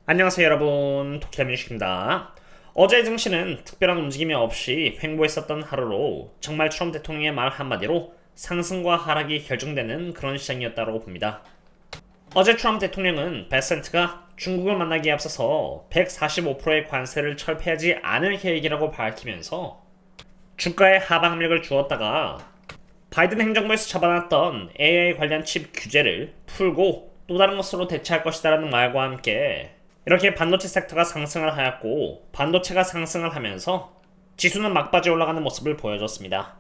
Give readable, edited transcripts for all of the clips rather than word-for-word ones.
안녕하세요 여러분, 도키아민식입니다. 어제 증시는 특별한 움직임이 없이 횡보했었던 하루로 정말 트럼프 대통령의 말 한마디로 상승과 하락이 결정되는 그런 시장이었다고 봅니다. 어제 트럼프 대통령은 베센트가 중국을 만나기에 앞서서 145%의 관세를 철폐하지 않을 계획이라고 밝히면서 주가에 하방력을 주었다가 바이든 행정부에서 잡아놨던 AI 관련 칩 규제를 풀고 또 다른 것으로 대체할 것이다라는 말과 함께 이렇게 반도체 섹터가 상승을 하였고 반도체가 상승을 하면서 지수는 막바지 올라가는 모습을 보여줬습니다.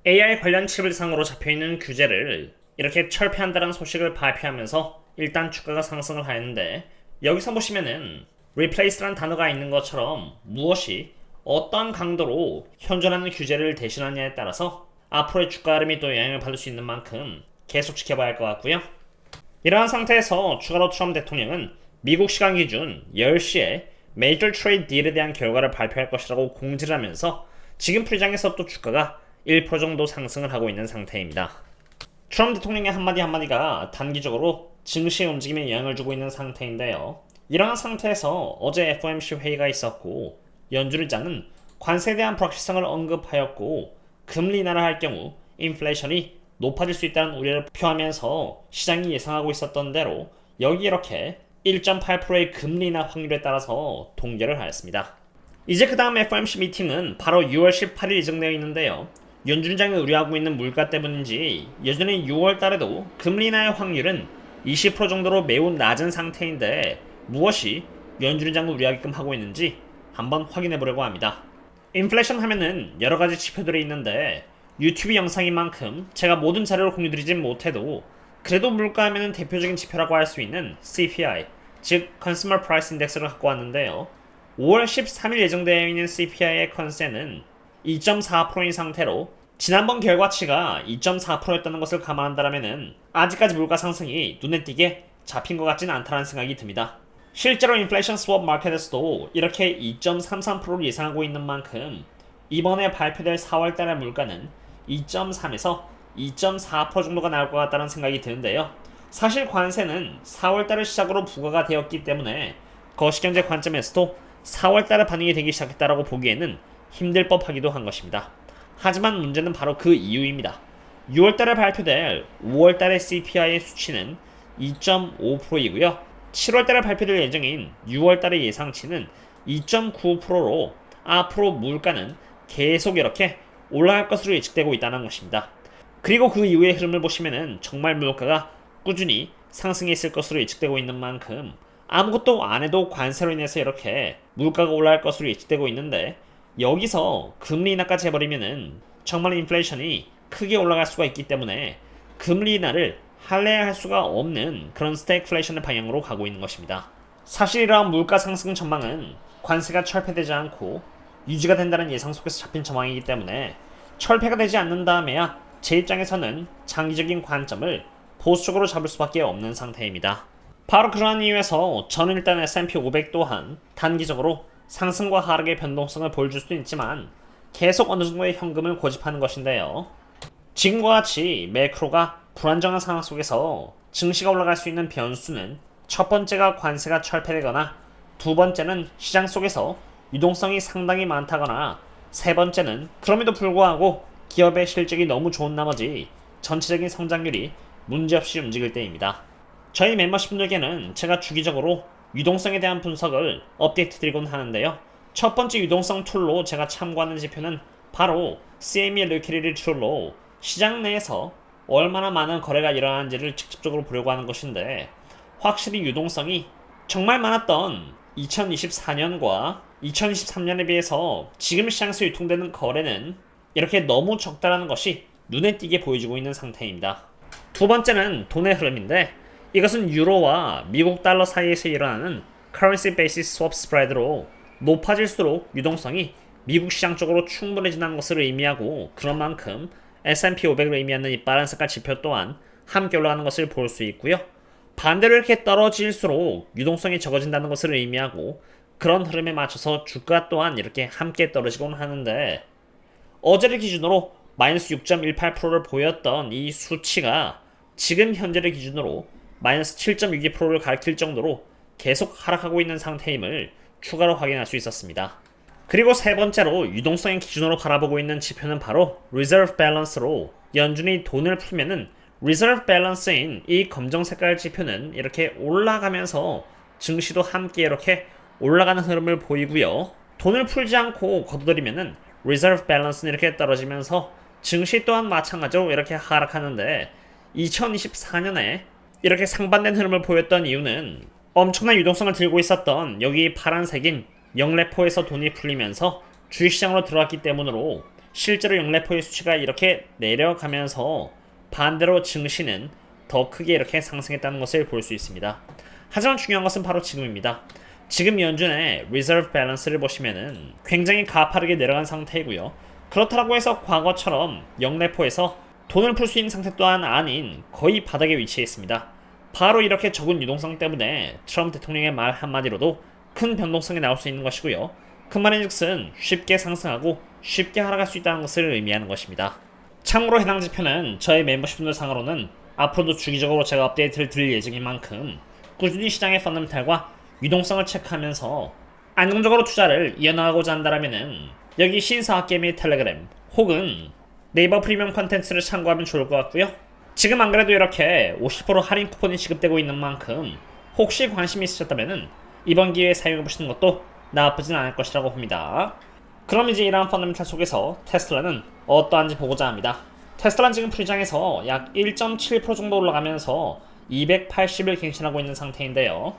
AI 관련 칩을 상으로 잡혀있는 규제를 이렇게 철폐한다는 소식을 발표하면서 일단 주가가 상승을 하였는데, 여기서 보시면은 replace란 단어가 있는 것처럼 무엇이 어떤 강도로 현존하는 규제를 대신하냐에 따라서 앞으로의 주가 흐름이 또 영향을 받을 수 있는 만큼 계속 지켜봐야 할 것 같고요. 이러한 상태에서 추가로 트럼프 대통령은 미국 시간 기준 10시에 메이저 트레이드 딜에 대한 결과를 발표할 것이라고 공지를 하면서 지금 프리장에서 또 주가가 1% 정도 상승을 하고 있는 상태입니다. 트럼프 대통령의 한마디 한마디가 단기적으로 증시의 움직임에 영향을 주고 있는 상태인데요. 이러한 상태에서 어제 FOMC 회의가 있었고 연준의장은 관세에 대한 불확실성을 언급하였고 금리 인하를 할 경우 인플레이션이 높아질 수 있다는 우려를 표하면서 시장이 예상하고 있었던 대로 여기 이렇게 1.8%의 금리 인하 확률에 따라서 동결을 하였습니다. 이제 그 다음 FOMC 미팅은 바로 6월 18일 예정되어 있는데요. 연준장이 우려하고 있는 물가 때문인지 여전히 6월 달에도 금리 인하의 확률은 20% 정도로 매우 낮은 상태인데 무엇이 연준장을 우려하게끔 하고 있는지 한번 확인해 보려고 합니다. 인플레이션 하면은 여러 가지 지표들이 있는데 유튜브 영상인 만큼 제가 모든 자료를 공유드리진 못해도 그래도 물가 하면은 대표적인 지표라고 할 수 있는 CPI, 즉 Consumer Price Index를 갖고 왔는데요. 5월 13일 예정되어 있는 CPI의 컨센은 2.4%인 상태로 지난번 결과치가 2.4%였다는 것을 감안한다면은 아직까지 물가 상승이 눈에 띄게 잡힌 것 같지는 않다는 생각이 듭니다. 실제로 인플레이션 스왑 마켓에서도 이렇게 2.33%를 예상하고 있는 만큼 이번에 발표될 4월달의 물가는 2.3에서 2.4% 정도가 나올 것 같다는 생각이 드는데요. 사실 관세는 4월달을 시작으로 부과가 되었기 때문에 거시경제 관점에서도 4월달에 반영이 되기 시작했다라고 보기에는 힘들 법하기도 한 것입니다. 하지만 문제는 바로 그 이유입니다. 6월달에 발표될 5월달의 CPI의 수치는 2.5%이고요. 7월달에 발표될 예정인 6월달의 예상치는 2.9%로 앞으로 물가는 계속 이렇게 올라갈 것으로 예측되고 있다는 것입니다. 그리고 그 이후의 흐름을 보시면은 정말 물가가 꾸준히 상승해 있을 것으로 예측되고 있는 만큼 아무것도 안 해도 관세로 인해서 이렇게 물가가 올라갈 것으로 예측되고 있는데, 여기서 금리 인하까지 해버리면은 정말 인플레이션이 크게 올라갈 수가 있기 때문에 금리 인하를 할래야 할 수가 없는 그런 스태그플레이션의 방향으로 가고 있는 것입니다. 사실 이러한 물가 상승 전망은 관세가 철폐되지 않고 유지가 된다는 예상 속에서 잡힌 전망이기 때문에 철폐가 되지 않는다면야 제 입장에서는 장기적인 관점을 보수적으로 잡을 수밖에 없는 상태입니다. 바로 그러한 이유에서 저는 일단 S&P 500 또한 단기적으로 상승과 하락의 변동성을 보여줄 수도 있지만 계속 어느 정도의 현금을 고집하는 것인데요. 지금과 같이 매크로가 불안정한 상황 속에서 증시가 올라갈 수 있는 변수는 첫 번째가 관세가 철폐되거나 두 번째는 시장 속에서 유동성이 상당히 많다거나 세 번째는 그럼에도 불구하고 기업의 실적이 너무 좋은 나머지 전체적인 성장률이 문제없이 움직일 때입니다. 저희 멤버십분들께는 제가 주기적으로 유동성에 대한 분석을 업데이트 드리곤 하는데요. 첫 번째 유동성 툴로 제가 참고하는 지표는 바로 CME 리퀴디티 툴로 시장 내에서 얼마나 많은 거래가 일어나는지를 직접적으로 보려고 하는 것인데, 확실히 유동성이 정말 많았던 2024년과 2023년에 비해서 지금 시장에서 유통되는 거래는 이렇게 너무 적다라는 것이 눈에 띄게 보여지고 있는 상태입니다. 두 번째는 돈의 흐름인데, 이것은 유로와 미국 달러 사이에서 일어나는 Currency Basis Swap Spread로 높아질수록 유동성이 미국 시장 쪽으로 충분해진다는 것을 의미하고, 그런 만큼 S&P 500을 의미하는 이 빨간 색깔 지표 또한 함께 올라가는 것을 볼 수 있고요. 반대로 이렇게 떨어질수록 유동성이 적어진다는 것을 의미하고, 그런 흐름에 맞춰서 주가 또한 이렇게 함께 떨어지곤 하는데, 어제를 기준으로 마이너스 6.18%를 보였던 이 수치가 지금 현재를 기준으로 마이너스 7.62%를 가리킬 정도로 계속 하락하고 있는 상태임을 추가로 확인할 수 있었습니다. 그리고 세 번째로 유동성의 기준으로 바라보고 있는 지표는 바로 Reserve Balance로 연준이 돈을 풀면은 Reserve Balance인 이 검정 색깔 지표는 이렇게 올라가면서 증시도 함께 이렇게 올라가는 흐름을 보이고요. 돈을 풀지 않고 거둬들이면은 Reserve Balance는 이렇게 떨어지면서 증시 또한 마찬가지로 이렇게 하락하는데 2024년에 이렇게 상반된 흐름을 보였던 이유는 엄청난 유동성을 들고 있었던 여기 파란색인 영래포에서 돈이 풀리면서 주식시장으로 들어왔기 때문으로 실제로 영래포의 수치가 이렇게 내려가면서 반대로 증시는 더 크게 이렇게 상승했다는 것을 볼 수 있습니다. 하지만 중요한 것은 바로 지금입니다. 지금 연준의 Reserve Balance를 보시면은 굉장히 가파르게 내려간 상태이고요. 그렇다고 해서 과거처럼 영래포에서 돈을 풀 수 있는 상태 또한 아닌 거의 바닥에 위치해 있습니다. 바로 이렇게 적은 유동성 때문에 트럼프 대통령의 말 한마디로도 큰 변동성이 나올 수 있는 것이고요. 그 말인즉슨 쉽게 상승하고 쉽게 하락할 수 있다는 것을 의미하는 것입니다. 참고로 해당 지표는 저희 멤버십분들 상으로는 앞으로도 주기적으로 제가 업데이트를 드릴 예정인 만큼 꾸준히 시장의 펀더멘탈과 유동성을 체크하면서 안정적으로 투자를 이어나가고자 한다면은 여기 신사학계 및 텔레그램 혹은 네이버 프리미엄 컨텐츠를 참고하면 좋을 것 같고요. 지금 안 그래도 이렇게 50% 할인 쿠폰이 지급되고 있는 만큼 혹시 관심이 있으셨다면 이번 기회에 사용해보시는 것도 나쁘진 않을 것이라고 봅니다. 그럼 이제 이러한 펀더멘탈 속에서 테슬라는 어떠한지 보고자 합니다. 테슬라는 지금 프리장에서 약 1.7% 정도 올라가면서 280을 갱신하고 있는 상태인데요.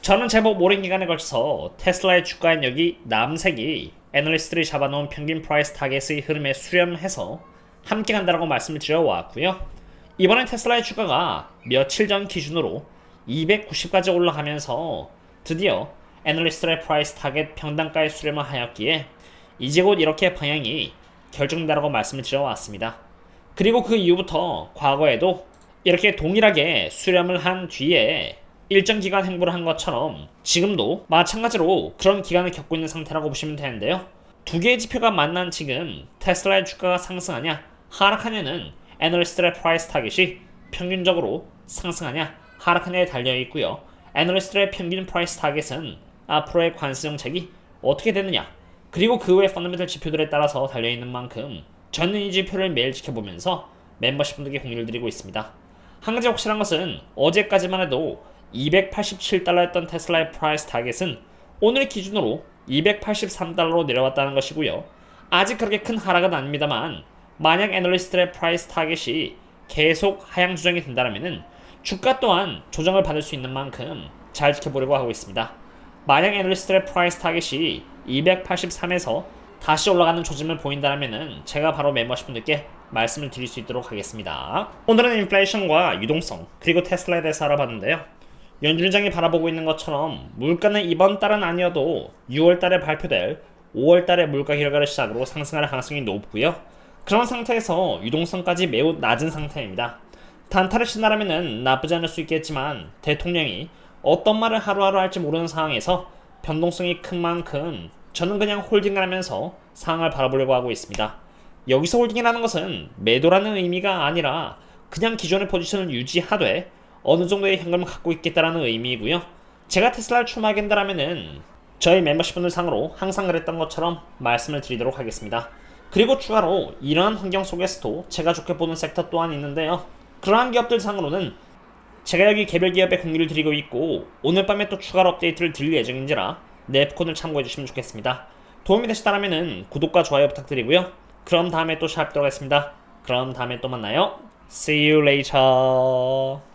저는 제법 오랜 기간에 걸쳐서 테슬라의 주가인 여기 남색이 애널리스트들이 잡아놓은 평균 프라이스 타겟의 흐름에 수렴해서 함께 간다라고 말씀을 드려왔고요. 이번에 테슬라의 주가가 며칠 전 기준으로 290까지 올라가면서 드디어 애널리스트의 프라이스 타겟 평단가에 수렴을 하였기에 이제 곧 이렇게 방향이 결정된다라고 말씀을 드려왔습니다. 그리고 그 이후부터 과거에도 이렇게 동일하게 수렴을 한 뒤에 일정 기간 행보를 한 것처럼 지금도 마찬가지로 그런 기간을 겪고 있는 상태라고 보시면 되는데요. 두 개의 지표가 만난 지금 테슬라의 주가가 상승하냐 하락하냐는 애널리스트의 프라이스 타겟이 평균적으로 상승하냐 하락하냐에 달려있고요. 애널리스트의 평균 프라이스 타겟은 앞으로의 관세 정책이 어떻게 되느냐 그리고 그 외 펀더멘털 지표들에 따라서 달려있는 만큼 저는 이 지표를 매일 지켜보면서 멤버십 분들께 공유를 드리고 있습니다. 한 가지 확실한 것은 어제까지만 해도 287달러였던 테슬라의 프라이스 타겟은 오늘 기준으로 283달러로 내려왔다는 것이고요. 아직 그렇게 큰 하락은 아닙니다만 만약 애널리스트의 프라이스 타겟이 계속 하향 조정이 된다면 주가 또한 조정을 받을 수 있는 만큼 잘 지켜보려고 하고 있습니다. 만약 애널리스트의 프라이스 타겟이 283에서 다시 올라가는 조짐을 보인다면 제가 바로 멤버십 분들께 말씀을 드릴 수 있도록 하겠습니다. 오늘은 인플레이션과 유동성 그리고 테슬라에 대해서 알아봤는데요. 연준장이 바라보고 있는 것처럼 물가는 이번 달은 아니어도 6월달에 발표될 5월달의 물가 결과를 시작으로 상승할 가능성이 높고요. 그런 상태에서 유동성까지 매우 낮은 상태입니다. 단타를 친다라면 나쁘지 않을 수 있겠지만 대통령이 어떤 말을 하루하루 할지 모르는 상황에서 변동성이 큰 만큼 저는 그냥 홀딩을 하면서 상황을 바라보려고 하고 있습니다. 여기서 홀딩이라는 것은 매도라는 의미가 아니라 그냥 기존의 포지션을 유지하되 어느 정도의 현금을 갖고 있겠다라는 의미이고요. 제가 테슬라를 출마하게 된다면은 저희 멤버십분들 상으로 항상 그랬던 것처럼 말씀을 드리도록 하겠습니다. 그리고 추가로 이러한 환경 속에서도 제가 좋게 보는 섹터 또한 있는데요. 그러한 기업들 상으로는 제가 여기 개별 기업에 공유를 드리고 있고 오늘 밤에 또 추가로 업데이트를 드릴 예정인지라 랩콘을 참고해 주시면 좋겠습니다. 도움이 되셨다면 구독과 좋아요 부탁드리고요. 그럼 다음에 또 뵙도록 하겠습니다. 그럼 다음에 또 만나요. See you later.